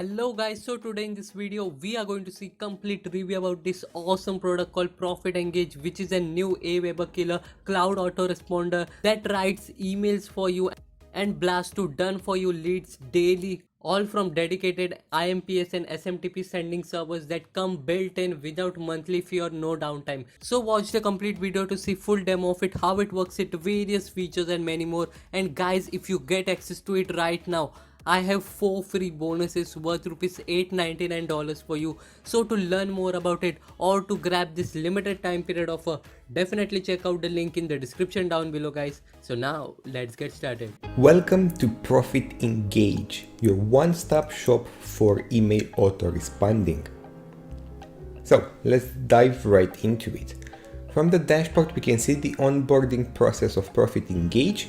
Hello guys, so today in this video we are going to see complete review about this awesome product called ProfitEngage, which is a new Aweber killer cloud autoresponder that writes emails for you and blasts to done for you leads daily, all from dedicated IMPS and SMTP sending servers that come built in without monthly fee or no downtime. So watch the complete video to see full demo of it, how it works, it various features and many more. And guys, if you get access to it right now, I have 4 free bonuses worth rupees $899 for you. So to learn more about it or to grab this limited time period offer, definitely check out the link in the description down below guys. So now let's get started. Welcome to ProfitEngage, your one-stop shop for email auto-responding. So let's dive right into it. From the dashboard we can see the onboarding process of ProfitEngage.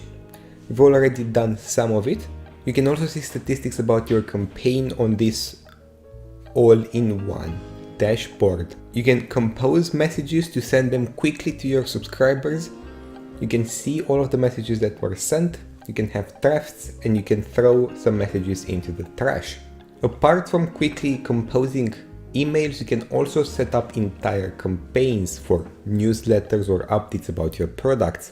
We've already done some of it. You can also see statistics about your campaign on this all-in-one dashboard. You can compose messages to send them quickly to your subscribers. You can see all of the messages that were sent. You can have drafts and you can throw some messages into the trash. Apart from quickly composing emails, you can also set up entire campaigns for newsletters or updates about your products.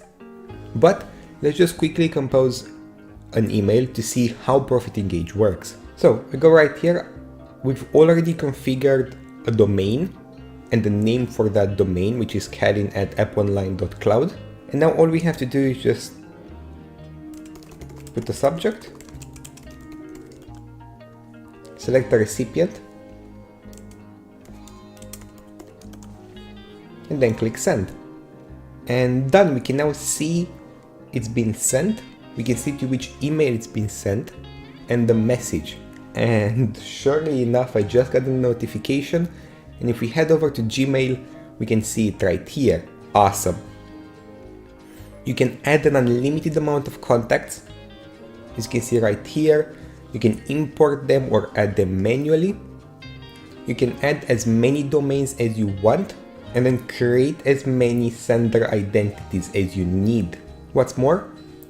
But let's just quickly compose an email to see how ProfitEngage works. So we go right here. We've already configured a domain and the name for that domain, which is kalin@apponline.cloud. And now all we have to do is just put the subject, select the recipient, and then click send. And done. We can now see it's been sent. We can see to which email it's been sent and the message. And surely enough, I just got a notification. And if we head over to Gmail, we can see it right here. Awesome. You can add an unlimited amount of contacts. As you can see right here, you can import them or add them manually. You can add as many domains as you want and then create as many sender identities as you need. What's more,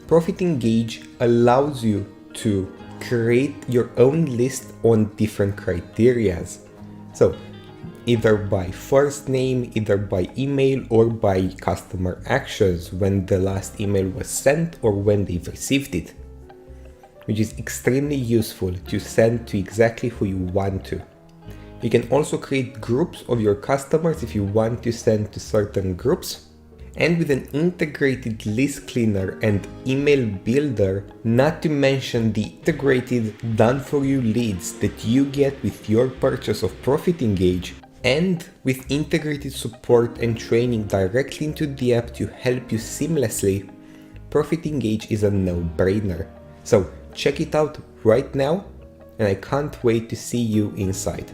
ProfitEngage allows you to create your own list on different criterias. So either by first name, either by email, or by customer actions, when the last email was sent or when they've received it, which is extremely useful to send to exactly who you want to. You can also create groups of your customers if you want to send to certain groups. And with an integrated list cleaner and email builder, not to mention the integrated done-for-you leads that you get with your purchase of ProfitEngage, and with integrated support and training directly into the app to help you seamlessly, ProfitEngage is a no-brainer. So check it out right now, and I can't wait to see you inside.